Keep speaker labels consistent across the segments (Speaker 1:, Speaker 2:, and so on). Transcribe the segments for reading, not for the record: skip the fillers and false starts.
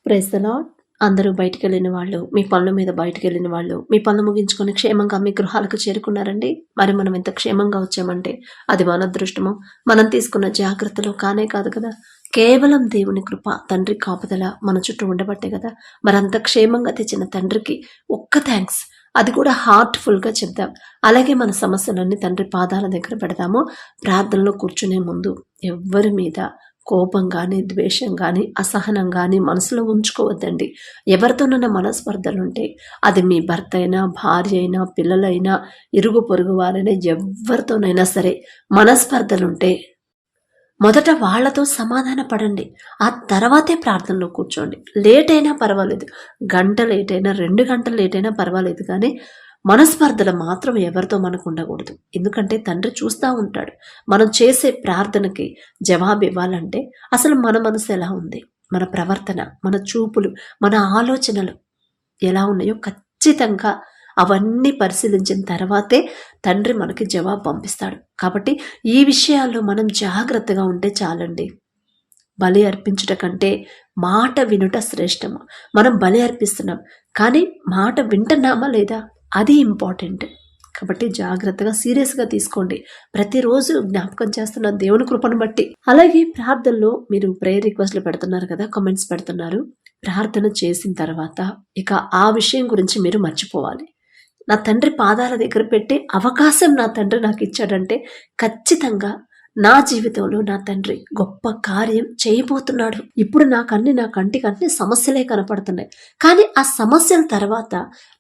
Speaker 1: Praise the lord. అందరూ బయటికెళ్ళిన వాళ్ళు, మీ పనుల మీద బయటికెళ్ళిన వాళ్ళు, మీ పనులు ముగించుకొని క్షేమంగా మీ గృహాలకు చేరుకున్నారండి. మరి మనం ఎంత క్షేమంగా వచ్చామంటే అది మన అదృష్టమో, మనం తీసుకున్న జాగ్రత్తలు కానే కాదు కదా. కేవలం దేవుని కృప, తండ్రి కాపుదల మన చుట్టూ ఉండబట్టే కదా. మరంత క్షేమంగా తెచ్చిన తండ్రికి ఒక్క థ్యాంక్స్, అది కూడా హార్ట్ఫుల్గా చెప్దాం. అలాగే మన సమస్యలన్నీ తండ్రి పాదాల దగ్గర పెడదాము. ప్రార్థనలో కూర్చునే ముందు ఎవ్వరి మీద కోపం కానీ, ద్వేషం కానీ, అసహనం కానీ మనసులో ఉంచుకోవద్దండి. ఎవరితోనైనా మనస్పర్ధలుంటే అది మీ భర్త అయినా, భార్య అయినా, పిల్లలైనా, ఇరుగు పొరుగు వారైనా, ఎవరితోనైనా సరే మనస్పర్ధలుంటే మొదట వాళ్లతో సమాధాన పడండి. ఆ తర్వాతే ప్రార్థనలో కూర్చోండి. లేట్ అయినా పర్వాలేదు, గంట లేట్ అయినా, 2 గంటలు లేట్ అయినా పర్వాలేదు, కానీ మనస్పర్ధలు మాత్రం ఎవరితో మనకు ఉండకూడదు. ఎందుకంటే తండ్రి చూస్తూ ఉంటాడు. మనం చేసే ప్రార్థనకి జవాబు ఇవ్వాలంటే అసలు మన మనసు ఎలా ఉంది, మన ప్రవర్తన, మన చూపులు, మన ఆలోచనలు ఎలా ఉన్నాయో ఖచ్చితంగా అవన్నీ పరిశీలించిన తర్వాతే తండ్రి మనకి జవాబు పంపిస్తాడు. కాబట్టి ఈ విషయాల్లో మనం జాగ్రత్తగా ఉంటే చాలండి. బలి అర్పించుట కంటే మాట వినుట శ్రేష్టము. మనం బలి అర్పిస్తున్నాం, కానీ మాట వింటున్నామా లేదా, అది ఇంపార్టెంట్. కాబట్టి జాగ్రత్తగా, సీరియస్గా తీసుకోండి. ప్రతిరోజు జ్ఞాపకం చేస్తున్న దేవుని కృపను బట్టి. అలాగే ప్రార్థనలో మీరు ప్రేయర్ రిక్వెస్ట్లు పెడుతున్నారు కదా, కామెంట్స్ పెడుతున్నారు. ప్రార్థన చేసిన తర్వాత ఇక ఆ విషయం గురించి మీరు మర్చిపోవాలి. నా తండ్రి పాదాల దగ్గర పెట్టే అవకాశం నా తండ్రి నాకు ఇచ్చాడంటే ఖచ్చితంగా నా జీవితంలో నా తండ్రి గొప్ప కార్యం చేయబోతున్నాడు. ఇప్పుడు నా కంటికి అన్ని సమస్యలే కనపడుతున్నాయి, కానీ ఆ సమస్యల తర్వాత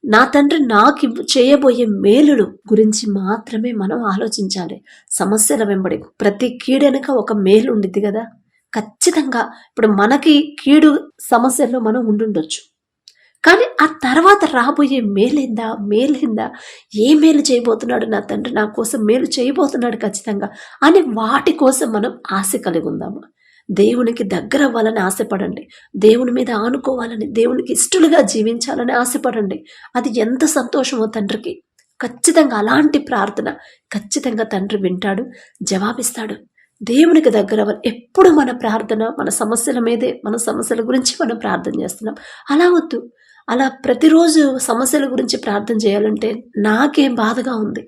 Speaker 1: నా తండ్రి నాకు చేయబోయే మేలులు గురించి మాత్రమే మనం ఆలోచించాలి. సమస్యల వెంబడి ప్రతి కీడెనక ఒక మేలు ఉండిద్ది కదా. ఖచ్చితంగా ఇప్పుడు మనకి కీడు సమస్యల్లో మనం ఉండుండొచ్చు, కానీ ఆ తర్వాత రాబోయే మేలేందా, ఏ మేలు చేయబోతున్నాడు నా తండ్రి, నా కోసం మేలు చేయబోతున్నాడు ఖచ్చితంగా అని వాటి కోసం మనం ఆశ కలిగి ఉందాము. దేవునికి దగ్గర అవ్వాలని ఆశపడండి. దేవుని మీద ఆనుకోవాలని, దేవునికి ఇష్టలుగా జీవించాలని ఆశపడండి. అది ఎంత సంతోషమో తండ్రికి. ఖచ్చితంగా అలాంటి ప్రార్థన ఖచ్చితంగా తండ్రి వింటాడు, జవాబిస్తాడు. దేవునికి దగ్గర ఎప్పుడు మన ప్రార్థన మన సమస్యల మీదే, మన సమస్యల గురించి మనం ప్రార్థన చేస్తున్నాం. అలా వద్దు. అలా ప్రతిరోజు సమస్యల గురించి ప్రార్థన చేయాలంటే నాకేం బాధగా ఉంది.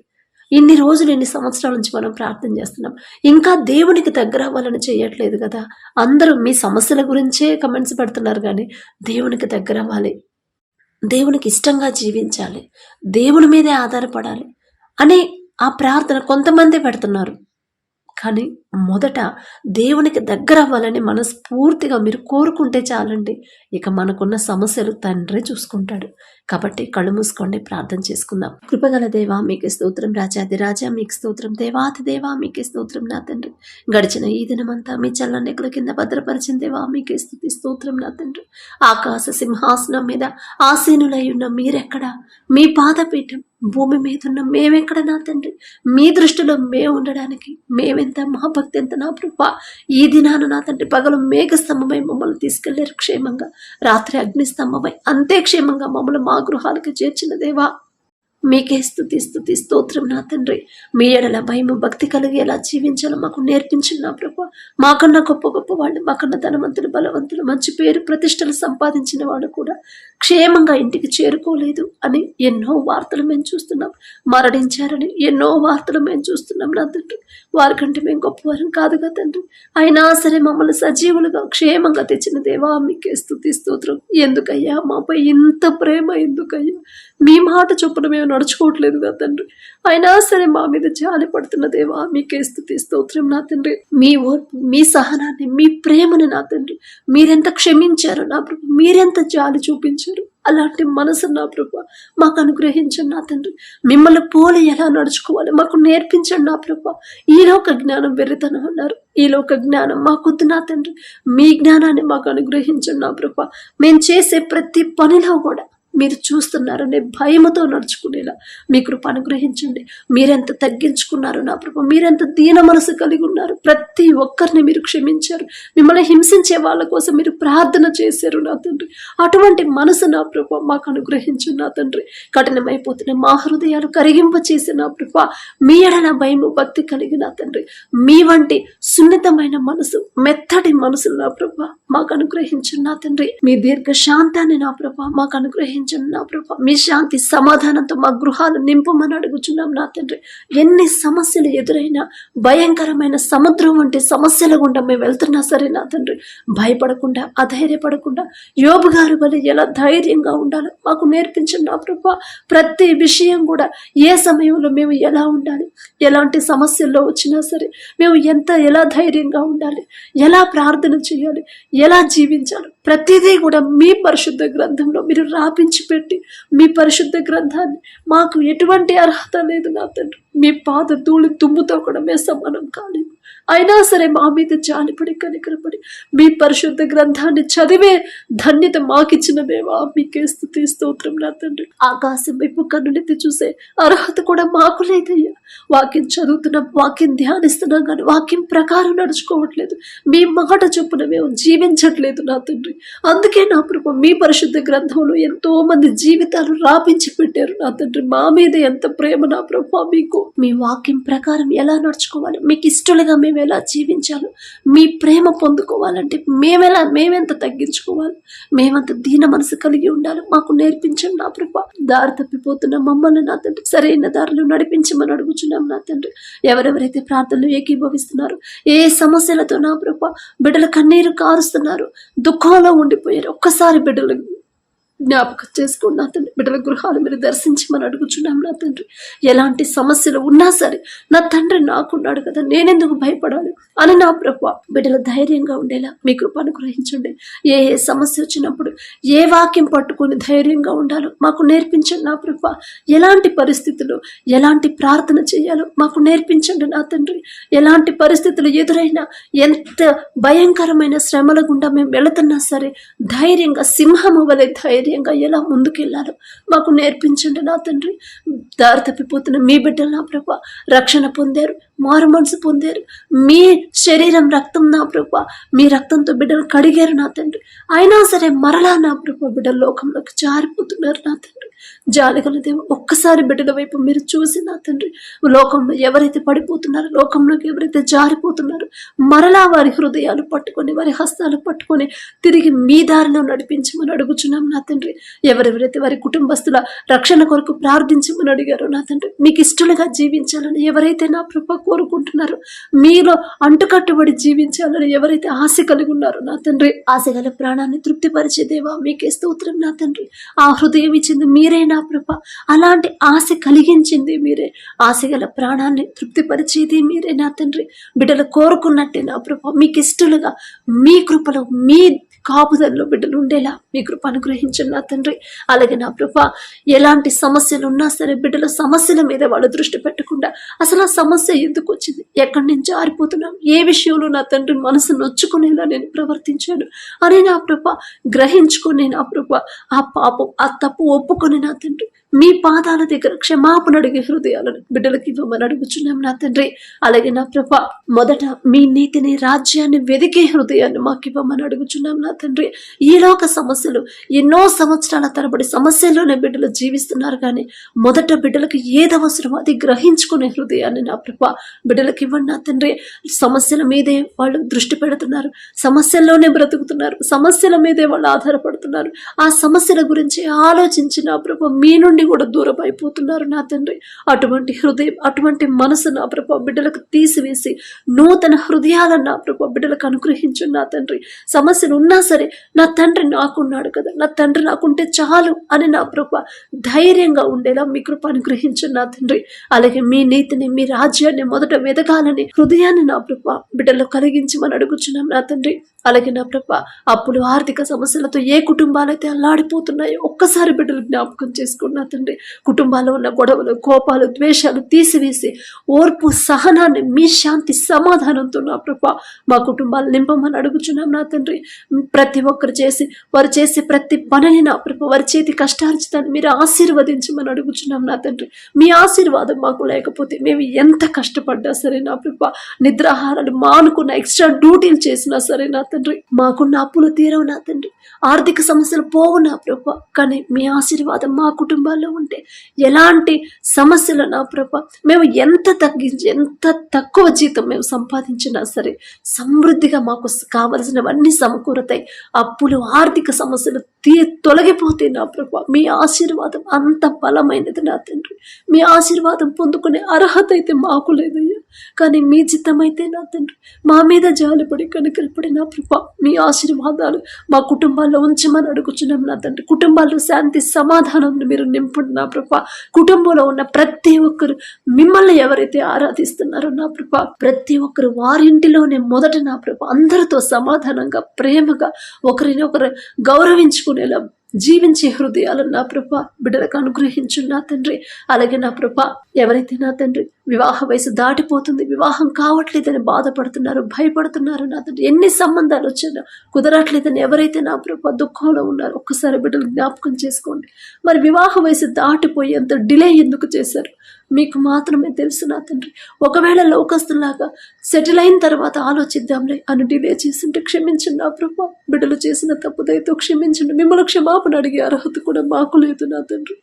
Speaker 1: ఇన్ని రోజులు, ఇన్ని సంవత్సరాల నుంచి మనం ప్రార్థన చేస్తున్నాం, ఇంకా దేవునికి దగ్గర అవ్వాలని చేయట్లేదు కదా. అందరూ మీ సమస్యల గురించే కమెంట్స్ పెడుతున్నారు, కానీ దేవునికి దగ్గర అవ్వాలి, దేవునికి ఇష్టంగా జీవించాలి, దేవుని మీదే ఆధారపడాలి అని ఆ ప్రార్థన కొంతమంది పెడుతున్నారు. కానీ మొదట దేవునికి దగ్గర అవ్వాలని మనస్ఫూర్తిగా మీరు కోరుకుంటే చాలండి. ఇక మనకున్న సమస్యలు తండ్రి చూసుకుంటాడు. కాబట్టి కళ్ళు మూసుకోండి, ప్రార్థన చేసుకుందాం. కృపగల దేవా మీకే స్తోత్రం, రాజాది రాజా మీకు స్తోత్రం, దేవాతి దేవా మీకే స్తోత్రం నా తండ్రి. గడిచిన ఈ దినమంతా మీ చల్లనెక్కల కింద భద్రపరిచిన దేవా మీకే స్తుతి స్తోత్రం నా తండ్రి. ఆకాశ సింహాసనం మీద ఆసీనులై ఉన్న మీరెక్కడా, మీ పాదపీఠం భూమి మీద ఉన్న మేమెక్కడ నా తండ్రి. మీ దృష్టిలో మేము ఉండడానికి మేమెంత, మా భక్తి ఎంత నా ప్రభా. ఈ దినాన నా తండ్రి పగలు మేఘస్తంభమై మమ్మల్ని తీసుకెళ్లారు క్షేమంగా, రాత్రి అగ్నిస్తంభమై అంతే క్షేమంగా మమ్మల్ని మా గృహాలకు చేర్చిన దేవా మీకే స్తుతి స్తోత్రం నా తండ్రి. మీ ఎడల భయము భక్తి కలిగి ఎలా జీవించాలో మాకు నేర్పించిన నా ప్రభు. మాకన్నా గొప్ప వాళ్ళు, మాకన్నా ధనవంతులు, బలవంతులు, మంచి పేరు ప్రతిష్టలు సంపాదించిన వాడు కూడా క్షేమంగా ఇంటికి చేరుకోలేదు అని ఎన్నో వార్తలు మేము చూస్తున్నాం. మరణించారని ఎన్నో వార్తలు మేము చూస్తున్నాం నా తండ్రి. వారికంటే మేము గొప్పవారం కాదుగా తండ్రి. అయినా సరే మమ్మల్ని సజీవులుగా క్షేమంగా తెచ్చిన దేవా మీకే స్తుతి స్తోత్రం. ఎందుకయ్యా మాపై ఇంత ప్రేమ, ఎందుకయ్యా మీ మాట చొప్పున మేము నడుచుకోవట్లేదు కదా తండ్రి. అయినా సరే మా మీద జాలి పడుతున్న దేవా మీకే స్తుతి స్తోత్రం నా తండ్రి. మీ ఓర్పు, మీ సహనాన్ని, మీ ప్రేమను నా తండ్రి మీరెంత క్షమించారు నా ప్రభు, మీరెంత జాలి చూపించారు. అలాంటి మనసు నా ప్రభు మాకు అనుగ్రహించండి నా తండ్రి. మిమ్మల్ని పోలి ఎలా నడుచుకోవాలి మాకు నేర్పించండి నా ప్రభు. ఈ లోక జ్ఞానం వెర్రితనం అన్నారు, ఈ లోక జ్ఞానం మాకొద్దు నా తండ్రి. మీ జ్ఞానాన్ని మాకు అనుగ్రహించండి నా ప్రభు. మేము చేసే ప్రతి పనిలో కూడా మీరు చూస్తున్నారనే భయముతో నడుచుకునేలా మీ కృప అనుగ్రహించండి. మీరెంత తగ్గించుకున్నారు నా ప్రభు, మీరెంత దీన మనసు కలిగి ఉన్నారు. ప్రతి ఒక్కరిని మీరు క్షమించారు. మిమ్మల్ని హింసించే వాళ్ళ కోసం మీరు ప్రార్థన చేశారు నా తండ్రి. అటువంటి మనసు నా ప్రభు మాకు అనుగ్రహించు నా తండ్రి. కఠినమైపోతున్న మా హృదయాలు కరిగింప చేసి నా ప్రభు మీ ఎడల భయము భక్తి కలిగి నా తండ్రి, మీ వంటి సున్నితమైన మనసు, మెత్తటి మనసు నా ప్రభు మాకు అనుగ్రహించు నా తండ్రి. మీ దీర్ఘ శాంతాన్ని నా ప్రభు మాకు అనుగ్రహించండి నా ప్రభు. మీ శాంతి సమాధానంతో మా గృహాలు నింపమని అడుగుచున్నాం నా తండ్రి. ఎన్ని సమస్యలు ఎదురైనా, భయంకరమైన సముద్రం వంటి సమస్యల గుండా మేము వెళ్తున్నా సరే నా తండ్రి, భయపడకుండా, అధైర్యపడకుండా యోబు గారు వల్ల ఎలా ధైర్యంగా ఉండాలో మాకు నేర్పించండి నా ప్రభు. ప్రతి విషయం కూడా ఏ సమయంలో మేము ఎలా ఉండాలి, ఎలాంటి సమస్యల్లో వచ్చినా సరే మేము ఎలా ధైర్యంగా ఉండాలి, ఎలా ప్రార్థన చేయాలి, ఎలా జీవించాలి, ప్రతిదీ కూడా మీ పరిశుద్ధ గ్రంథంలో మీరు రాపించి పెట్టి, మీ పరిశుద్ధ గ్రంథాన్ని మాకు ఎటువంటి అర్హత లేదు నా తండ్రి. మీ పాద ధూళి తుమ్ముతో కూడా మేము సమానం కాలేదు. అయినా సరే మా మీద జాలిపడి కనికరపడి మీ పరిశుద్ధ గ్రంథాన్ని చదివే ధన్యత మాకిచ్చిన దేవా, మీకే స్తుతి స్తోత్రం నా తండ్రి. ఆకాశం వైపు కన్నులెత్తి చూసే అర్హత కూడా మాకు లేదయ్యా. వాక్యం చదువుతున్నాం, వాక్యం ధ్యానిస్తున్నాం, కానీ వాక్యం ప్రకారం నడుచుకోవట్లేదు. మీ మాట చొప్పున మేము జీవించట్లేదు నా తండ్రి. అందుకే నా ప్రభు మీ పరిశుద్ధ గ్రంథంలో ఎంతో మంది జీవితాలు రాపించి పెట్టారు నా తండ్రి. మా మీద ఎంత ప్రేమ నా ప్రభు మీకు. మీ వాక్యం ప్రకారం ఎలా నడుచుకోవాలి, మీకు ఇష్టలుగా మేము ఎలా జీవించాలో, మీ ప్రేమ పొందుకోవాలంటే మేమెంత తగ్గించుకోవాలి, మేమంత దీన మనసు కలిగి ఉండాలి మాకు నేర్పించండి నా ప్రభు. దారి తప్పిపోతున్న మమ్మల్ని నా తండ్రి సరైన దారిలో నడిపించమని అడుగుచున్నాం నా తండ్రి. ఎవరెవరైతే ప్రార్థనలు ఏకీభవిస్తున్నారు, ఏ సమస్యలతో నా ప్రభు బిడ్డల కన్నీరు కారుస్తున్నారు, దుఃఖంలో ఉండిపోయారు, ఒక్కసారి బిడ్డలు జ్ఞాపకం చేసుకోండి నా తండ్రి. బిడ్డల గృహాలు మీరు దర్శించమని అడుగుచున్నాం నా తండ్రి. ఎలాంటి సమస్యలు ఉన్నా సరే నా తండ్రి నాకున్నాడు కదా, నేనెందుకు భయపడాలి అని నా ప్రభు బిడ్డలు ధైర్యంగా ఉండేలా మీ కృప అనుగ్రహించండి. ఏ సమస్య వచ్చినప్పుడు ఏ వాక్యం పట్టుకొని ధైర్యంగా ఉండాలో మాకు నేర్పించండి నా ప్రభు. ఎలాంటి పరిస్థితులు ఎలాంటి ప్రార్థన చేయాలో మాకు నేర్పించండి నా తండ్రి. ఎలాంటి పరిస్థితులు ఎదురైనా, ఎంత భయంకరమైన శ్రమల గుండా మేము వెళుతున్నా సరే ధైర్యంగా, సింహము వలె ధైర్యంగా ఎలా ముందుకెళ్లాలో మాకు నేర్పించండి నా తండ్రి. దారి తప్పిపోతున్న మీ బిడ్డలు నా ప్రభు రక్షణ పొందారు, మారు మనసు పొందారు. మీ శరీరం రక్తం నా ప్రభు, మీ రక్తంతో బిడ్డలు కడిగారు నా తండ్రి. అయినా సరే మరలా నా ప్రభు బిడ్డల లోకంలోకి జారిపోతున్నారు నా తండ్రి. జాలిగల దేవ, ఒక్కసారి బిడ్డల వైపు మీరు చూసి నా తండ్రి, లోకంలో ఎవరైతే పడిపోతున్నారో, లోకంలోకి ఎవరైతే జారిపోతున్నారో, మరలా వారి హృదయాలు పట్టుకొని, వారి హస్తాలు పట్టుకొని తిరిగి మీ దారిలో నడిపించమని అడుగుచున్నాం నా తండ్రి. ఎవరెవరైతే వారి కుటుంబస్తుల రక్షణ కొరకు ప్రార్థించమని అడిగారో నా తండ్రి, మీకు ఇష్టలుగా జీవించాలని ఎవరైతే నా ప్రభు కోరుకుంటున్నారో, మీలో అంటుకట్టుబడి జీవించాలని ఎవరైతే ఆశ కలిగి ఉన్నారో నా తండ్రి, ఆశ గల ప్రాణాన్ని తృప్తిపరిచే దేవా మీకే స్తోత్రం నా తండ్రి. ఆ హృదయం ఇచ్చింది మీరే నా ప్రభు, అలాంటి ఆశ కలిగించింది మీరే, ఆశ గల ప్రాణాన్ని తృప్తిపరిచేది మీరే నా తండ్రి. బిడ్డలు కోరుకున్నట్టే నా ప్రభు మీకు ఇష్టలుగా మీ కృపలో, మీ కాపుదల్లో బిడ్డలు ఉండేలా మీ కృప అనుగ్రహించండి నా తండ్రి. అలాగే నా ప్రభు ఎలాంటి సమస్యలు ఉన్నా సరే బిడ్డల సమస్యల మీద వాళ్ళు దృష్టి పెట్టకుండా, అసలు ఆ సమస్య ఎందుకు వచ్చింది, ఎక్కడి నుంచి ఆరిపోతున్నాం, ఏ విషయంలో నా తండ్రి మనసు నొచ్చుకునేలా నేను ప్రవర్తించాను అని నా ప్రభు గ్రహించుకొని నా ప్రభు ఆ పాపం, ఆ తప్పు ఒప్పుకొని నా తండ్రి మీ పాదాల దగ్గర క్షమాపణ అడిగే హృదయాలను బిడ్డలకి ఇవ్వమని అడుగుచున్నాం నా తండ్రి. అలాగే నా ప్రభు మొదట మీ నీతిని, రాజ్యాన్ని వెదికే హృదయాన్ని మాకు ఇవ్వమని అడుగుచున్నాం నా తండ్రి. ఈ లోక సమస్యలు ఎన్నో సంవత్సరాల తరబడి సమస్యల్లోనే బిడ్డలు జీవిస్తున్నారు, కానీ మొదట బిడ్డలకు ఏది అవసరమో అది గ్రహించుకునే హృదయాన్ని నా ప్రభు బిడ్డలకి ఇవ్వండి నా తండ్రి. సమస్యల మీదే వాళ్ళు దృష్టి పెడుతున్నారు, సమస్యల్లోనే బ్రతుకుతున్నారు, సమస్యల మీదే వాళ్ళు ఆధారపడుతున్నారు. ఆ సమస్యల గురించి ఆలోచించి నా ప్రభు మీ నుండి కూడా దూరం అయిపోతున్నారు నా తండ్రి. అటువంటి హృదయం, అటువంటి మనసు నా ప్రభు బిడ్డలకు తీసివేసి నూతన హృదయాలను నా ప్రభు బిడ్డలకు అనుగ్రహించు నా తండ్రి. సమస్యలు ఉన్నా సరే నా తండ్రి నాకున్నాడు కదా, నా తండ్రి నాకుంటే చాలు అని నా ప్రభు ధైర్యంగా ఉండేలా మీ కృప అనుగ్రహించు నా తండ్రి. అలాగే మీ నీతిని, మీ రాజ్యాన్ని మొదట వెదగాలని హృదయాన్ని నా ప్రభు బిడ్డల్లో కలిగించమని అడుగుచున్నాం నా తండ్రి. అలాగే నా ప్రభు అప్పులు, ఆర్థిక సమస్యలతో ఏ కుటుంబాలైతే అల్లాడిపోతున్నాయో ఒక్కసారి బిడ్డలు జ్ఞాపకం చేసుకున్నా తండ్రి. కుటుంబాల్లో ఉన్న గొడవలు, కోపాలు, ద్వేషాలు తీసివేసి ఓర్పు, సహనాన్ని, మీ శాంతి సమాధానంతో నా ప్రభు మా కుటుంబాలు నింపమని అడుగుచున్నాం నా తండ్రి. ప్రతి ఒక్కరు వారు చేసే ప్రతి పనిని నా ప్రభు, వారి చేతి కష్టార్జితాన్ని మీరు ఆశీర్వదించమని అడుగుచున్నాం నా తండ్రి. మీ ఆశీర్వాదం మాకు లేకపోతే మేము ఎంత కష్టపడ్డా సరే నా ప్రభు, నిద్రాహారాలు మానుకున్న, ఎక్స్ట్రా డ్యూటీలు చేసినా సరే నా తండ్రి, మాకున్న అప్పులు తీరవు నా తండ్రి, ఆర్థిక సమస్యలు పోవు నా ప్రభు. కానీ మీ ఆశీర్వాదం మా కుటుంబాల్లో ఉంటే ఎలాంటి సమస్యలు నా ప్రభు, మేము ఎంత తగ్గించి ఎంత తక్కువ జీతం మేము సంపాదించినా సరే సమృద్ధిగా మాకు కావలసినవన్నీ సమకూరతాయి. అప్పులు, ఆర్థిక సమస్యలు తొలగిపోతే నా ప్రభు, మీ ఆశీర్వాదం అంత బలమైనది నా తండ్రి. మీ ఆశీర్వాదం పొందుకునే అర్హత అయితే మాకు లేదయ్యా. కానీ మీ చిత్తమైతే నా తండ్రి, మా మీద జాలిపడి కనికరపడి నా ప్రభు, మీ ఆశీర్వాదాలు మా కుటుంబాల్లో ఉంచమని అడుగుచున్నాం నా తండ్రి. కుటుంబాల్లో శాంతి సమాధానం మీరు నింపండి నా ప్రభు. కుటుంబంలో ఉన్న ప్రతి ఒక్కరు మిమ్మల్ని ఎవరైతే ఆరాధిస్తున్నారో నా ప్రభు, ప్రతి ఒక్కరు వారింటిలోనే మొదట నా ప్రభు అందరితో సమాధానంగా, ప్రేమగా, ఒకరిని ఒకరు గౌరవించుకునేలా జీవించే హృదయాలను నా ప్రభా బిడ్డలకు అనుగ్రహించు నా తండ్రి. అలాగే నా ప్రభా, ఎవరైతే నా తండ్రి వివాహ వయసు దాటిపోతుంది, వివాహం కావట్లేదని బాధపడుతున్నారు, భయపడుతున్నారు నా తండ్రి, ఎన్ని సంబంధాలు వచ్చినా కుదరట్లేదని ఎవరైతే నా ప్రభా దుఃఖంలో ఉన్నారో ఒక్కసారి బిడ్డలు జ్ఞాపకం చేసుకోండి. మరి వివాహ వయసు దాటిపోయి అంత డిలే ఎందుకు చేశారు మీకు మాత్రమే తెలుసు నా తండ్రి. ఒకవేళ లోకస్తులాగా సెటిల్ అయిన తర్వాత ఆలోచిద్దాంలే అని డిలే చేస్తుంటే క్షమించండి నా ప్రభా. బిడ్డలు చేసిన తప్పు దయతో క్షమించండి. మిమ్మల్ని క్షమాపణ అడిగే అర్హత కూడా మాకు లేదు నా తండ్రి.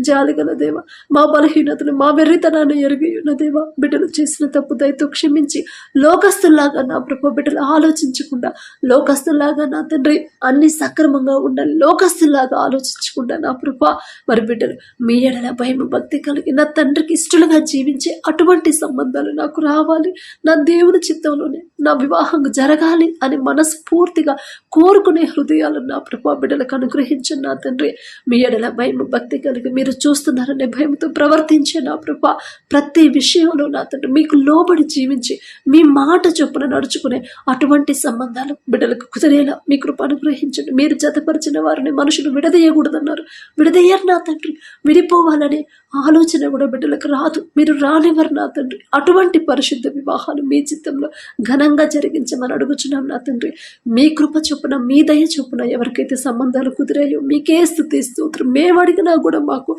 Speaker 1: జాలిగల దేవ, మా బలహీనతను, మా వెర్రితనాన్ని ఎరిగి ఉన్న దేవ, బిడ్డలు చేసిన తప్పు దయతో క్షమించి లోకస్తుల్లాగా నా ప్రభా బిడ్డలు ఆలోచించకుండా, లోకస్తుల్లాగా నా తండ్రి అన్ని సక్రమంగా ఉండాలి, లోకస్తుల్లాగా ఆలోచించకుండా నా ప్రభా మరి బిడ్డలు మీ ఎడల భయం భక్తి కలిగి నా తండ్రికి ఇష్టలుగా జీవించే అటువంటి సంబంధాలు నాకు రావాలి, నా దేవుని చిత్తంలోనే నా వివాహం జరగాలి అని మనస్ఫూర్తిగా కోరుకునే హృదయాలను నా ప్రభా బిడ్డలకు అనుగ్రహించండి నా తండ్రి. మీ ఎడల భయం భక్తి కలిగి మీరు చూస్తున్నారనే భయంతో ప్రవర్తించే నా ప్రభా ప్రతి విషయంలో నా తండ్రి మీకు లోబడి జీవించి మీ మాట చొప్పున నడుచుకునే అటువంటి సంబంధాలు బిడ్డలకు కుదిరేలా మీ కృప అనుగ్రహించండి. మీరు జతపరిచిన వారిని మనుషులు విడదీయకూడదన్నారు, విడదీయరు నా తండ్రి. విడిపోవాలనే ఆలోచన కూడా బిడ్డలకు రాదు, మీరు రానివ్వరు నా తండ్రి. అటువంటి పరిశుద్ధ వివాహాలు మీ చిత్తంలో ఘనంగా జరిగించమని అడుగుచున్నాం నా తండ్రి. మీ కృప చొప్పున, మీ దయ చొప్పున ఎవరికైతే సంబంధాలు కుదిరాయో మీకే స్తుతి స్తోత్రం. మేము అడిగినా కూడా మాకు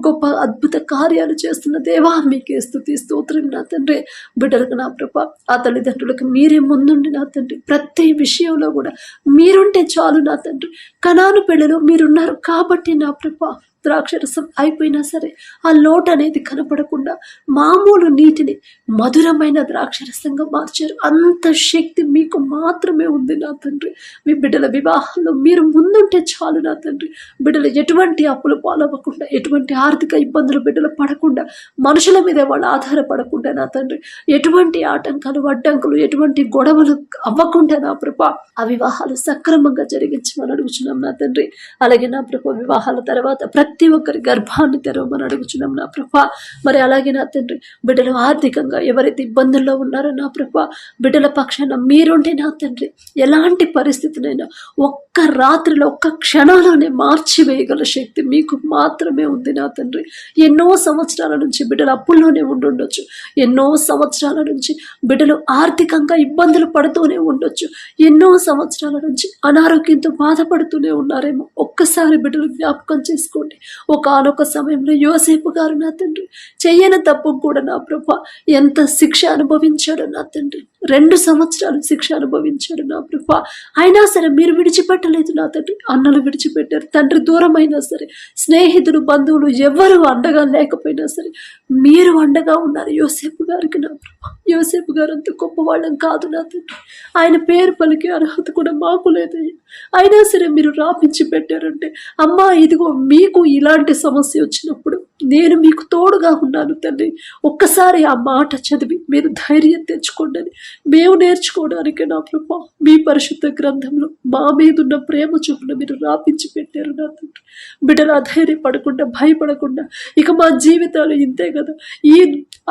Speaker 1: గొప్ప అద్భుత కార్యాలు చేస్తున్న దేవా మీకే స్తుతి స్తోత్రం నా తండ్రి. బిడ్డలకు నా ప్రభ, ఆ తల్లిదండ్రులకు మీరే ముందుండి నా తండ్రి ప్రతి విషయంలో కూడా మీరుంటే చాలు నా తండ్రి. కనాను పెళ్ళలో మీరున్నారు కాబట్టి నా ప్రభ ద్రాక్షరసం అయిపోయినా సరే ఆ లోటు అనేది కనపడకుండా మామూలు నీటిని మధురమైన ద్రాక్షరసంగా మార్చారు. అంత శక్తి మీకు మాత్రమే ఉంది నా తండ్రి. మీ బిడ్డల వివాహంలో మీరు ముందుంటే చాలు నా తండ్రి. బిడ్డలు ఎటువంటి అప్పులు పాలవ్వకుండా, ఎటువంటి ఆర్థిక ఇబ్బందులు బిడ్డలు పడకుండా, మనుషుల మీద వాళ్ళు ఆధారపడకుండా నా తండ్రి ఎటువంటి ఆటంకాలు, అడ్డంకులు, ఎటువంటి గొడవలు అవ్వకుండా నా ప్రభా ఆ వివాహాలు సక్రమంగా జరిగించమని అడుగుచున్నాం నా తండ్రి. అలాగే నా ప్రభా వివాహాల తర్వాత ప్రతి ఒక్కరి గర్భాన్ని తెరవమని అడుగుచున్నాం నా ప్రభా. మరి అలాగే నా తండ్రి బిడ్డలు ఆర్థికంగా ఎవరైతే ఇబ్బందుల్లో ఉన్నారో నా ప్రభా బిడ్డల పక్షాన మీరుంటే నా తండ్రి ఎలాంటి పరిస్థితినైనా ఒక్క రాత్రిలో, ఒక్క క్షణంలోనే మార్చివేయగల శక్తి మీకు మాత్రమే ఉంది నా తండ్రి. ఎన్నో సంవత్సరాల నుంచి బిడ్డలు అప్పుల్లోనే ఉండుండొచ్చు, ఎన్నో సంవత్సరాల నుంచి బిడ్డలు ఆర్థికంగా ఇబ్బందులు పడుతూనే ఉండొచ్చు, ఎన్నో సంవత్సరాల నుంచి అనారోగ్యంతో బాధపడుతూనే ఉన్నారేమో. ఒక్కసారి బిడ్డలు జ్ఞాపకం చేసుకోండి. ఒకానొక సమయంలో యోసేపు గారు నా తండ్రి చెయ్యని తప్పు కూడా నా ప్రభా ఎంత శిక్ష అనుభవించాడు నా తండ్రి. 2 సంవత్సరాలు శిక్ష అనుభవించాడు నా ప్రభా. అయినా సరే మీరు విడిచిపెట్టలేదు నా తండ్రి. అన్నలు విడిచిపెట్టారు, తండ్రి దూరం అయినా సరే, స్నేహితులు, బంధువులు ఎవరు అండగా లేకపోయినా సరే మీరు అండగా ఉన్నారు యోసేపు గారికి నా ప్రభా. యోసేపు గారు అంత గొప్పవాళ్ళం కాదు నా తండ్రి. ఆయన పేరు పలికే అర్హత కూడా మాకు లేదయ్యా. అయినా సరే మీరు రాపించి పెట్టారంటే అమ్మా ఇదిగో మీకు ఇలాంటి సమస్య వచ్చినప్పుడు నేను మీకు తోడుగా ఉన్నాను తండ్రి. ఒక్కసారి ఆ మాట చదివి మీరు ధైర్యం తెచ్చుకోండి అని మేము నేర్చుకోవడానికి నా ప్రభా మీ పరిశుద్ధ గ్రంథంలో మా మీద ఉన్న ప్రేమ చొప్పున మీరు రాపించి పెట్టారు నా తండ్రి. బిడ్డలు అధైర్యపడకుండా, భయపడకుండా ఇక మా జీవితాలు ఇంతే కదా, ఈ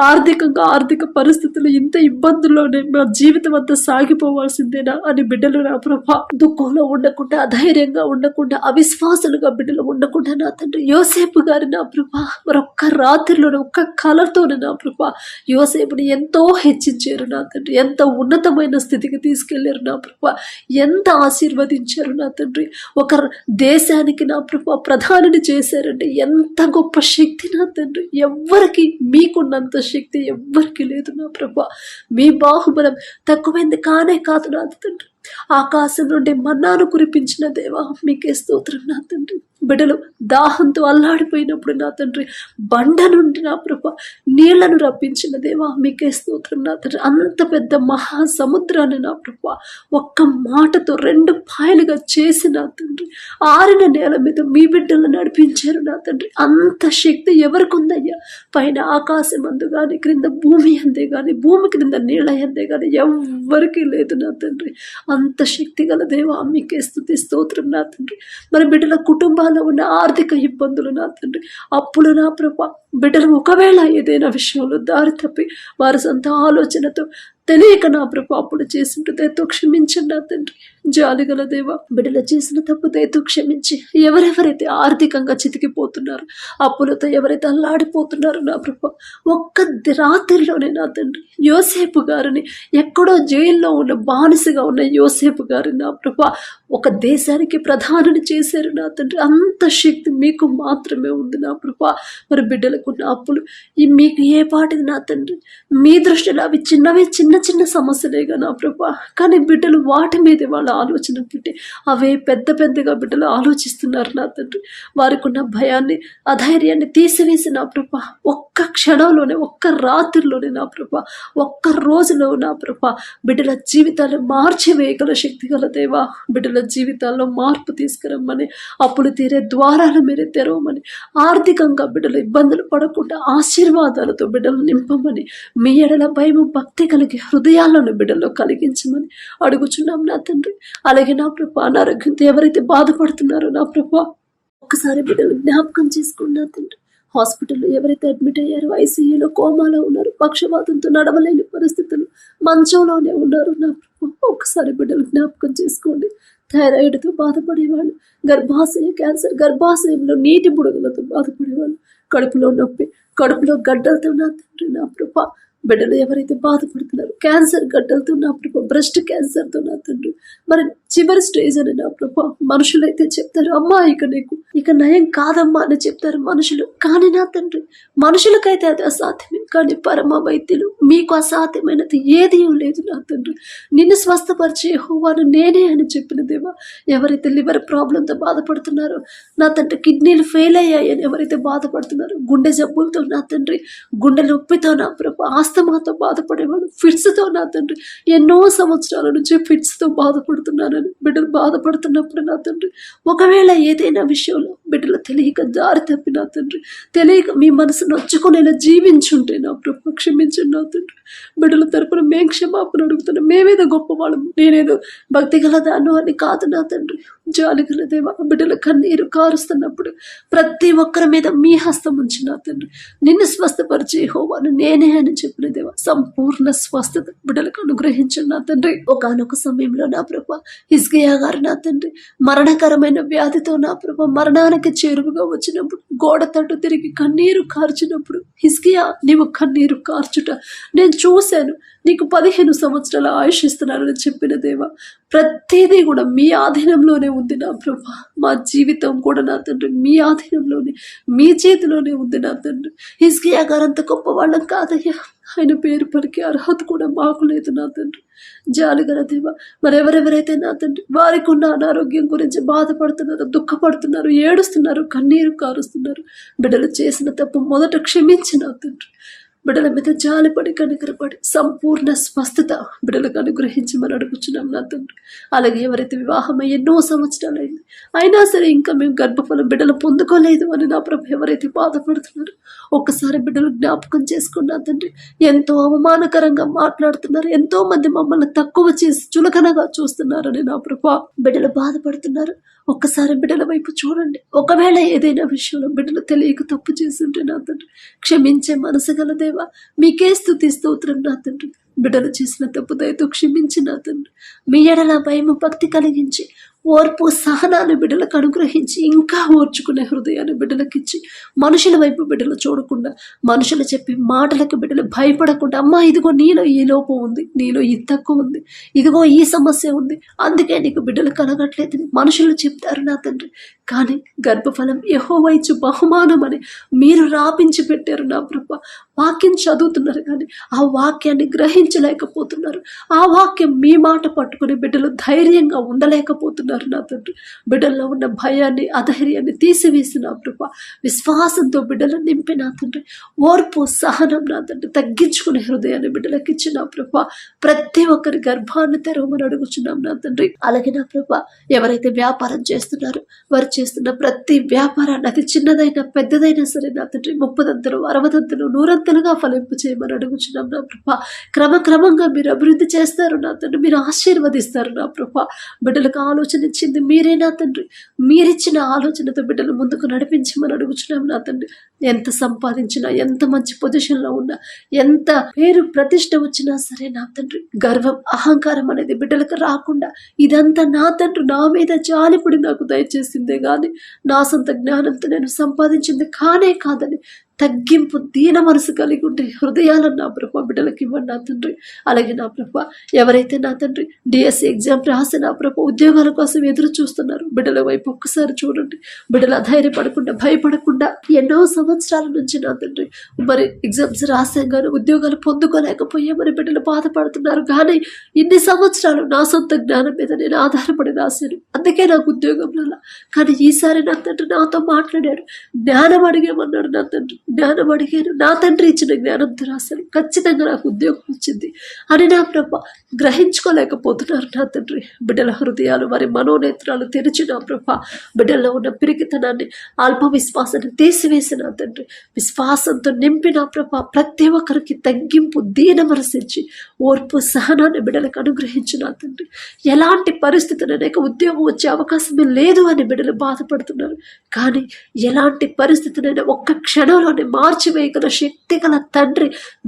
Speaker 1: ఆర్థిక పరిస్థితులు ఇంత ఇబ్బందుల్లోనే మా జీవితం అంతా సాగిపోవాల్సిందేనా అని బిడ్డలు నా ప్రభా దుఃఖంలో ఉండకుండా, అధైర్యంగా ఉండకుండా, అవిశ్వాసులుగా బిడ్డలు ఉండకుండా నా తండ్రి యోసేపు గారి నా ప్రభా మరొక్క రాత్రిలోనే ఒక్క కలతోనే నా ప్రభా యోసేపుని ఎంతో హెచ్చించారు నా తండ్రి, ఎంత ఉన్నతమైన స్థితికి తీసుకెళ్లారు నా ప్రభా, ఎంత ఆశీర్వదించారు నా తండ్రి. ఒక దేశానికి నా ప్రభా ప్రధానిని చేశారంటే ఎంత గొప్ప శక్తి నా తండ్రి. ఎవ్వరికి మీకున్నంత శక్తి ఎవ్వరికి లేదు నా ప్రభా. మీ బాహుబలం తక్కువైంది కానే కాదు నా తండ్రి. ఆకాశం నుండి మన్నాను కురిపించిన దేవా మీకే స్తోత్రం నా తండ్రి. బిడ్డలు దాహంతో అల్లాడిపోయినప్పుడు నా తండ్రి బండ నుండి నా ప్రభ నీళ్లను రప్పించిన దేవా మీకే స్తోత్రం నా తండ్రి. అంత పెద్ద మహాసముద్రాన్ని నా ప్రభ ఒక్క మాటతో 2 పాయలుగా చేసి నా తండ్రి ఆరిన నేల మీద మీ బిడ్డలు నడిపించారు నా తండ్రి. అంత శక్తి ఎవరికి ఉందయ్యా? పైన ఆకాశం అందు కానీ క్రింద భూమి అందే కానీ భూమి క్రింద నీళ్ళ అందే కానీ ఎవ్వరికీ లేదు నా తండ్రి. అంత శక్తి గల దేవా మీకే స్తుతి స్తోత్రం నా తండ్రి. మరి బిడ్డల కుటుంబాల్లో ఉన్న ఆర్థిక ఇబ్బందులు నా తండ్రి, అప్పులు నా ప్రభా, బిడ్డలు ఒకవేళ ఏదైనా విషయంలో దారి తప్పి వారి సొంత ఆలోచనతో తెలియక నా ప్రభా అప్పుడు చేసిన దయతో క్షమించండి నా తండ్రి. జాలిగల దేవా బిడ్డలు చేసిన తప్పు దయతో క్షమించి ఎవరెవరైతే ఆర్థికంగా చితికిపోతున్నారు, అప్పులతో ఎవరైతే అల్లాడిపోతున్నారో నా ప్రభా ఒక్క రాత్రిలోనే నా తండ్రి యోసేపు గారిని ఎక్కడో జైల్లో ఉన్న బానిసగా ఉన్న యోసేపు గారిని నా ప్రభా ఒక దేశానికి ప్రధానిని చేశారు నా తండ్రి. అంత శక్తి మీకు మాత్రమే ఉంది నా ప్రభా. మరి బిడ్డలకు ఉన్న అప్పులు మీకు ఏ పాటిది నా తండ్రి? మీ దృష్టిలో అవి చిన్న చిన్న సమస్యలేగా నా ప్రభా, కానీ బిడ్డలు వాటి మీద వాళ్ళ ఆలోచన పెట్టి అవే పెద్దగా బిడ్డలు ఆలోచిస్తున్నారు నా తండ్రి. వారికి ఉన్న భయాన్ని అధైర్యాన్ని తీసివేసి నా ప్రభా ఒక్క క్షణంలోనే ఒక్క రాత్రిలోనే నా ప్రభా ఒక్క రోజులో నా ప్రభా బిడ్డల జీవితాలు మార్చివేయగల శక్తి గల దేవా, బిడ్డల జీవితాల్లో మార్పు తీసుకురమ్మని, అప్పులు తీరే ద్వారాలు మీరే తెరవమని, ఆర్థికంగా బిడ్డలు ఇబ్బందులు పడకుండా ఆశీర్వాదాలతో బిడ్డలు నింపమని, మీ ఎడల భయం భక్తి కలిగి హృదయాలను బిడ్డల్లో కలిగించమని అడుగుచున్నాం నా తండ్రి. అలాగే నా ప్రభా అనారోగ్యంతో ఎవరైతే బాధపడుతున్నారో నా ప్రభా ఒక్కసారి బిడ్డలు జ్ఞాపకం చేసుకున్నా తండ్రి. హాస్పిటల్లో ఎవరైతే అడ్మిట్ అయ్యారో, ఐసీయూలో కోమాలో ఉన్నారు, పక్షవాతంతో నడవలేని పరిస్థితులు మంచంలోనే ఉన్నారు నా ప్రభా ఒక్కసారి బిడ్డలు జ్ఞాపకం చేసుకోండి. థైరాయిడ్తో బాధపడేవాళ్ళు, గర్భాశయ క్యాన్సర్, గర్భాశయంలో నీటి బుడగలతో బాధపడేవాళ్ళు, కడుపులో నొప్పి, కడుపులో గడ్డలతో నా తండ్రి నా ప్రభా బిడ్డలు ఎవరైతే బాధపడుతున్నారు, క్యాన్సర్ గడ్డలతో నా ప్రభా, బ్రెస్ట్ క్యాన్సర్తో నా తండ్రి మరి చివరి స్టేజ్ అని నా ప్రభా మనుషులైతే చెప్తారు, అమ్మా ఇక నయం కాదమ్మా అని చెప్తారు మనుషులు. కానీ నా తండ్రి మనుషులకైతే అది అసాధ్యమే, కానీ పరమ వైద్యులు మీకు అసాధ్యమైనది ఏదీ లేదు నా తండ్రి. నిన్ను స్వస్థపరిచే యెహోవాను నేనే అని చెప్పిన దేవా. ఎవరైతే లివర్ ప్రాబ్లంతో బాధపడుతున్నారో నా తండ్రి, కిడ్నీలు ఫెయిల్ అయ్యాయని ఎవరైతే బాధపడుతున్నారో, గుండె జబ్బులతో నా తండ్రి, గుండె నొప్పితో నా ప్రభా, ఆస్తమాతో బాధపడేవాడు, ఫిట్స్తో నా తండ్రి ఎన్నో సంవత్సరాల నుంచి ఫిట్స్తో బాధపడుతున్నానని బిడ్డలు బాధపడుతున్నప్పుడు నా తండ్రి ఒకవేళ ఏదైనా విషయంలో బిడ్డలు తెలియక దారి తప్పి నా తండ్రి తెలియక మీ మనసు నొచ్చుకునేలా జీవించుంటే నా ప్రభు క్షమించండి నా తండ్రి. బిడ్డల తరపున మేము క్షమాపణ అడుగుతున్నాం. మేమేదో గొప్పవాళ్ళము, నేనేదో భక్తి గలదాను అని కాదు నా తండ్రి. జాలిగల దేవా బిడ్డల కన్నీరు కారుస్తున్నప్పుడు ప్రతి ఒక్కరి మీద మీ హస్తం ఉంచి నా తండ్రి నిన్ను స్వస్థపరిచే యెహోవాను నేనే అని చెప్పిన దేవా సంపూర్ణ స్వస్థత బిడ్డలకు అనుగ్రహించండి నా తండ్రి. ఒకానొక సమయంలో నా ప్రభా హిజ్కియా గారు నా తండ్రి మరణకరమైన వ్యాధితో నా ప్రభా మరణానికి చేరువగా వచ్చినప్పుడు గోడ తట్టు తిరిగి కన్నీరు కార్చినప్పుడు, హిజ్కియా నీవు కన్నీరు కార్చుట నేను చూశాను, నీకు 15 సంవత్సరాల ఆయుష్ ఇస్తున్నానని చెప్పిన దేవా ప్రతిదీ కూడా మీ ఆధీనంలోనే ఉంది నా ప్రభా. మా జీవితం కూడా నా తండ్రి మీ ఆధీనంలోనే, మీ చేతిలోనే ఉంది నా తండ్రి. హిజ్కియా గారు అంత గొప్ప వాళ్ళం కాదయ్యా, ఆయన పేరు పలికే అర్హత కూడా మాకు లేదు నా తండ్రి. జాలిగల దేవా మరెవరెవరైతే నా తండ్రి వారికి ఉన్న అనారోగ్యం గురించి బాధపడుతున్నారు, దుఃఖపడుతున్నారు, ఏడుస్తున్నారు, కన్నీరు కారుస్తున్నారు, బిడ్డలు చేసిన తప్పు మొదట క్షమించి నా తండ్రి బిడ్డల మీద జాలిపడి కనికరపడి సంపూర్ణ స్వస్థత బిడ్డలకు అనుగ్రహించమని అడుగుచున్నాం నా తండ్రి. అలాగే ఎవరైతే వివాహమై ఎన్నో సంవత్సరాలు అయింది అయినా సరే ఇంకా మేము గర్భఫలం బిడ్డలు పొందుకోలేదు అని నా ప్రభు ఎవరైతే బాధపడుతున్నారు ఒక్కసారి బిడ్డలు జ్ఞాపకం చేసుకున్నా తండ్రి. ఎంతో అవమానకరంగా మాట్లాడుతున్నారు, ఎంతో మంది మమ్మల్ని తక్కువ చేసి చులకనగా చూస్తున్నారని నా ప్రభు బిడ్డలు బాధపడుతున్నారు. ఒక్కసారి బిడ్డల వైపు చూడండి. ఒకవేళ ఏదైనా విషయంలో బిడ్డలు తెలియక తప్పు చేస్తుంటే నా తండ్రి క్షమించే మనసు గల దేవా మీకే స్తుతి స్తోత్రం నా తండ్రి. బిడ్డలు చేసిన తప్పు దయతో క్షమించి నా తండ్రి మీ ఎడల భయం భక్తి కలిగించి ఓర్పు సహనాన్ని బిడ్డలకు అనుగ్రహించి ఇంకా ఓర్చుకునే హృదయాన్ని బిడ్డలకిచ్చి మనుషుల వైపు బిడ్డలు చూడకుండా మనుషులు చెప్పే మాటలకు బిడ్డలు భయపడకుండా అమ్మా ఇదిగో నీలో ఈ లోపం ఉంది, నీలో ఈ తక్కువ ఉంది, ఇదిగో ఈ సమస్య ఉంది, అందుకే నీకు బిడ్డలు కలగట్లేదు మనుషులు చెప్తారు నా తండ్రి. కానీ గర్భఫలం యెహోవా ఇచ్చు బహుమానం అని మీరు రాపించి పెట్టారు నా ప్రభా. వాక్యం చదువుతున్నారు కానీ ఆ వాక్యాన్ని గ్రహించలేకపోతున్నారు. ఆ వాక్యం మీ మాట పట్టుకుని బిడ్డలు ధైర్యంగా ఉండలేకపోతున్నారు నా తండ్రి. బిడ్డల్లో ఉన్న భయాన్ని అధైర్యాన్ని తీసివేసి నా ప్రభా విశ్వాసంతో బిడ్డలు నింపి నా తండ్రి. ఓర్పు సహనం నా తండ్రి తగ్గించుకునే హృదయాన్ని బిడ్డలకు ఇచ్చి నా ప్రభా ప్రతి ఒక్కరి గర్భాన్ని తెరవమని అడుగుచున్నాం నా తండ్రి. అలాగే నా ప్రభా ఎవరైతే వ్యాపారం చేస్తున్నారో వారు చేస్తున్న ప్రతి వ్యాపారాన్ని అది చిన్నదైనా పెద్దదైనా సరే నా తండ్రి 30దంతలు 60దంతలు 100ంతలుగా ఫలింపు చేయమని అడుగుచున్నాం నా ప్రభా. క్రమక్రమంగా మీరు అభివృద్ధి చేస్తారు నా తండ్రి, మీరు ఆశీర్వదిస్తారు నా ప్రభా. బిడ్డలకు ఆలోచన ఇచ్చింది మీరే నా తండ్రి, మీరిచ్చిన ఆలోచనతో బిడ్డలు ముందుకు నడిపించమని అడుగుచున్నాం నా తండ్రి. ఎంత సంపాదించినా ఎంత మంచి పొజిషన్లో ఉన్నా ఎంత పేరు ప్రతిష్ట వచ్చినా సరే నా తండ్రి గర్వం అహంకారం అనేది బిడ్డలకు రాకుండా ఇదంతా నా తండ్రి నా మీద జాలిపడి నాకు దయచేసిందే కానీ నా సొంత జ్ఞానంతో నేను సంపాదించింది కానే కాదని తగ్గింపు దీన మనసు కలిగి ఉంటే హృదయాలను నా ప్రభా బిడ్డలకి ఇవ్వండి నా తండ్రి. అలాగే నా ప్రభా ఎవరైతే నా తండ్రి డిఎస్సి ఎగ్జామ్ రాసి నా ప్రభా ఉద్యోగాల కోసం ఎదురు చూస్తున్నారు బిడ్డల వైపు ఒక్కసారి చూడండి. బిడ్డలు అధైర్యపడకుండా భయపడకుండా ఎన్నో సంవత్సరాల నుంచి నా తండ్రి మరి ఎగ్జామ్స్ రాసాం కానీ ఉద్యోగాలు పొందుకోలేకపోయామని బిడ్డలు బాధపడుతున్నారు. కానీ ఇన్ని సంవత్సరాలు నా సొంత జ్ఞానం మీద నేను ఆధారపడి రాశాను, అందుకే నాకు ఉద్యోగం రాలా. కానీ ఈసారి నా తండ్రి నాతో మాట్లాడాడు, జ్ఞానం అడిగేమన్నాడు నా తండ్రి. జ్ఞానం అడిగాను, నా తండ్రి ఇచ్చిన జ్ఞానంతో రాశాను, ఖచ్చితంగా నాకు ఉద్యోగం వచ్చింది అని నా ప్రభ గ్రహించుకోలేకపోతున్నారు నా తండ్రి. బిడ్డల హృదయాలు వారి మనోనేత్రాలు తెరిచి నా ప్రభ బిడ్డల్లో ఉన్న పిరికితనాన్ని అల్ప విశ్వాసాన్ని తీసివేసి నా తండ్రి విశ్వాసంతో నింపి నా ప్రభ ప్రతి ఒక్కరికి తగ్గింపు దీన మనసిచ్చి ఓర్పు సహనాన్ని బిడ్డలకు అనుగ్రహించి నా తండ్రి. ఎలాంటి పరిస్థితులైనా ఉద్యోగం వచ్చే అవకాశమే లేదు అని బిడ్డలు బాధపడుతున్నారు. కానీ ఎలాంటి పరిస్థితులైనా ఒక్క క్షణంలో మార్చివేయగల శక్తి గల తండ్రి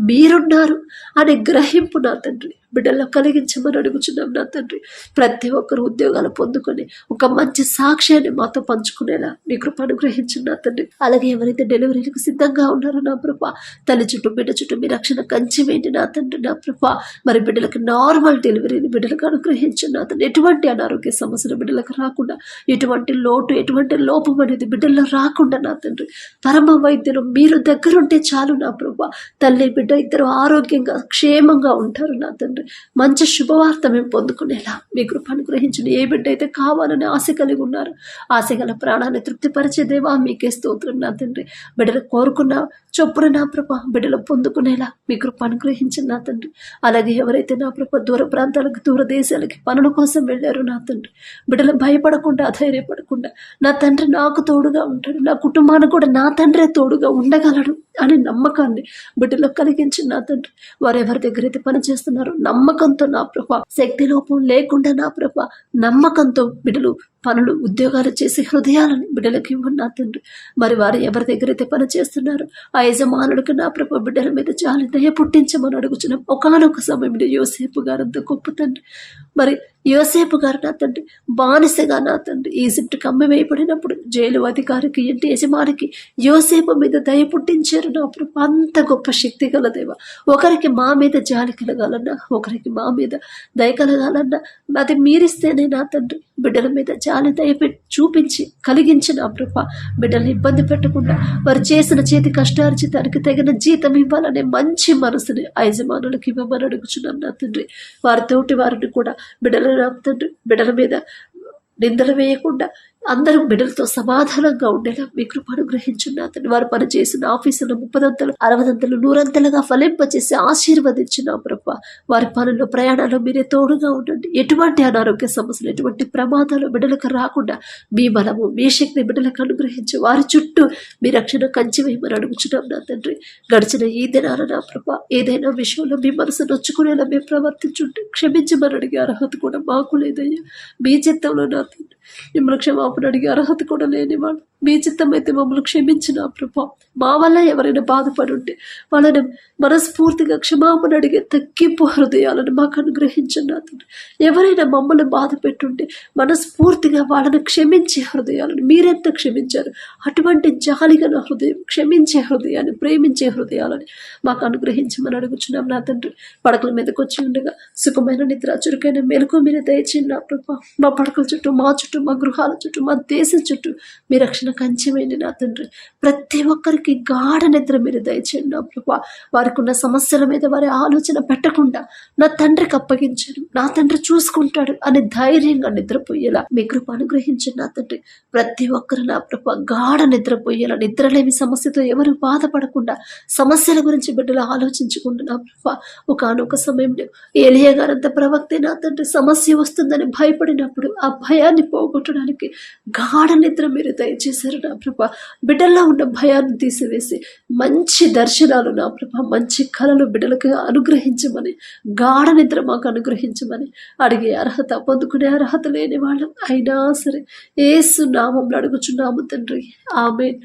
Speaker 1: మీరున్నారు అనే గ్రహింపు నా తండ్రి బిడ్డల్లో కలిగించమని అడుగుచున్నాం నా తండ్రి. ప్రతి ఒక్కరు ఉద్యోగాలు పొందుకొని ఒక మంచి సాక్ష్యాన్ని మాతో పంచుకునేలా మీ కృప అనుగ్రహించు నా తండ్రి. అలాగే ఎవరైతే డెలివరీలకు సిద్ధంగా ఉన్నారో నా ప్రభ తల్లి చుట్టూ బిడ్డ చుట్టూ మీ రక్షణ కంచి వేయండి నా తండ్రి. నా ప్రభ మరి బిడ్డలకు నార్మల్ డెలివరీని బిడ్డలకు అనుగ్రహించు నా తండ్రి. ఎటువంటి అనారోగ్య సమస్యలు బిడ్డలకు రాకుండా, ఎటువంటి లోటు ఎటువంటి లోపం అనేది బిడ్డల్లో రాకుండా నా తండ్రి పరమ వైద్యులు మీరు దగ్గరుంటే చాలు నా ప్రభ. తల్లి బిడ్డ ఇద్దరు ఆరోగ్యంగా క్షేమంగా ఉంటారు నా తండ్రి. మంచి శుభవార్త మేము పొందుకునేలా మీ కృప అనుగ్రహించండి. ఏ బిడ్డ అయితే కావాలని ఆశ కలిగి ఉన్నారు, ఆశ గల ప్రాణాన్ని తృప్తిపరిచే దేవా మీకే స్తోత్రం నా తండ్రి. బిడ్డలు కోరుకున్న చొప్పున నా ప్రభ బిడ్డలు పొందుకునేలా మీ కృప అనుగ్రహించండి నా తండ్రి. అలాగే ఎవరైతే నా ప్రభ దూర ప్రాంతాలకు దూర దేశాలకి పనుల కోసం వెళ్ళారు నా తండ్రి బిడ్డలు భయపడకుండా అధైర్యపడకుండా నా తండ్రి నాకు తోడుగా ఉంటాడు, నా కుటుంబానికి కూడా నా తండ్రే తోడుగా ఉండగలడు అనే నమ్మకాన్ని బిడ్డలో కలిగించి నా తండ్రి. వారు ఎవరి దగ్గర అయితే పని చేస్తున్నారో నమ్మకంతో నా ప్రభ శక్తి లోపం లేకుండా నా ప్రభ నమ్మకంతో బిడ్డలు పనులు ఉద్యోగాలు చేసి హృదయాలను బిడ్డలకి ఇవ్వండి నా తండ్రి. మరి వారు ఎవరి దగ్గర అయితే పని చేస్తున్నారో ఆ యజమానుడికి నా ప్రభ బిడ్డల మీద జాలి దయ పుట్టించమని అడుగుచున్నాం. ఒకానొక సమయంలో యోసేపు గారు అంత గొప్ప తండ్రి. మరి యోసేపు గారు నా తండ్రి బానిసగా నా తండ్రి ఈజిప్ట్కి అమ్మి వేయబడినప్పుడు జైలు అధికారికి ఇంటి యజమానికి యోసేపు మీద దయ పుట్టించారు నా ప్రభ. అంత గొప్ప శక్తి గల దేవ, ఒకరికి మా మీద జాలి కలగాలన్నా, ఒకరికి మా మీద దయ కలగాలన్నా అది మీరిస్తేనే నా తండ్రి బిడ్డల మీద జాలి దయ చూపించి కలిగించిన ప్రభ బిడ్డల్ని ఇబ్బంది పెట్టకుండా వారు చేసిన చేతి కష్టార్జితానికి తగిన జీతం ఇవ్వాలనే మంచి మనసుని యజమానులకు ఇవ్వమని అడుగుచున్నాం నా తండ్రి. వారి తోటి వారిని కూడా బిడ్డల తండ్రి బిడ్డల మీద నిందలు వేయకుండా అందరూ బిడ్డలతో సమాధానంగా ఉండేలా మీ కృప అనుగ్రహించున్న తండ్రి. వారు పనిచేసిన ఆఫీసులో 30దంతలు 60దంతలు 100ంతలుగా ఫలింపచేసి ఆశీర్వదించిన ప్రభ వారి పనుల్లో ప్రయాణాల్లో మీరే తోడుగా ఉండండి. ఎటువంటి అనారోగ్య సమస్యలు ఎటువంటి ప్రమాదాలు బిడ్డలకు రాకుండా మీ బలము మీ శక్తి బిడ్డలకు అనుగ్రహించి వారి చుట్టూ మీ రక్షణ కంచి వేయమని అడుగుచున్నాం నా తండ్రి. గడిచిన ఈ దినాన నా ప్రభ ఏదైనా విషయంలో మీ మనసు నొచ్చుకునేలా మేము ప్రవర్తించుంటే క్షమించమని అడిగే అర్హత కూడా మాకు లేదయ్యా. మీ చిత్తంలో నా తండ్రి మిమ్మల్ని క్షమాపణ అడిగే అర్హత కూడా లేనివాడు. మీ చిత్తమైతే మమ్మల్ని క్షమించిన ప్రభా. మా వల్ల ఎవరైనా బాధపడి ఉంటే వాళ్ళని మనస్ఫూర్తిగా క్షమాపణ అడిగే తగ్గింపు హృదయాలను మాకు అనుగ్రహించండి నా తండ్రి. ఎవరైనా మమ్మల్ని బాధ పెట్టుంటే మనస్ఫూర్తిగా వాళ్ళని క్షమించే హృదయాలను మీరెంత క్షమించారు అటువంటి జాలిగా నా హృదయం, క్షమించే హృదయాన్ని, ప్రేమించే హృదయాలని మాకు అనుగ్రహించమని అడుగుచున్నాం నా తండ్రి. పడకల మీదకి వచ్చి ఉండగా సుఖమైన నిద్ర, చురుకైన మెలకు మీరు దయచేయండి నా ప్రభా. మా పడకల చుట్టూ, మా చుట్టూ, మా గృహాల చుట్టూ, మా దేశం చుట్టూ మీ రక్షణ కంచెవేయండి నా తండ్రి. ప్రతి ఒక్కరికి గాఢ నిద్ర మీరు దయచేయండి నా ప్రభా. వారికి ఉన్న సమస్యల మీద వారి ఆలోచన పెట్టకుండా నా తండ్రికి అప్పగించాడు, నా తండ్రి చూసుకుంటాడు అని ధైర్యంగా నిద్రపోయేలా మీ కృప అనుగ్రహించండి నా తండ్రి. ప్రతి ఒక్కరు నా ప్రభా గాఢ నిద్రపోయేలా, నిద్రలేమి సమస్యతో ఎవరు బాధపడకుండా, సమస్యల గురించి బిడ్డలు ఆలోచించకుండా నా ప్రభా. ఒకానొక సమయంలో ఏలియా గారంత ప్రవక్తే నా తండ్రి సమస్య వస్తుందని భయపడినప్పుడు ఆ భయాన్ని పోగొట్టడానికి గాఢ నిద్ర మీరు దయచేశారు నా ప్రభా. బిడ్డల్లో ఉన్న భయాన్ని తీసివేసి మంచి దర్శనాలు నా ప్రభా, మంచి కళలు బిడ్డలకు అనుగ్రహించమని, గాఢ నిద్ర మాకు అనుగ్రహించమని అడిగే అర్హత, పొందుకునే అర్హత లేని వాళ్ళం అయినా సరే యేసు నామంలో అడుగుచున్నాము తండ్రి. ఆమేన్.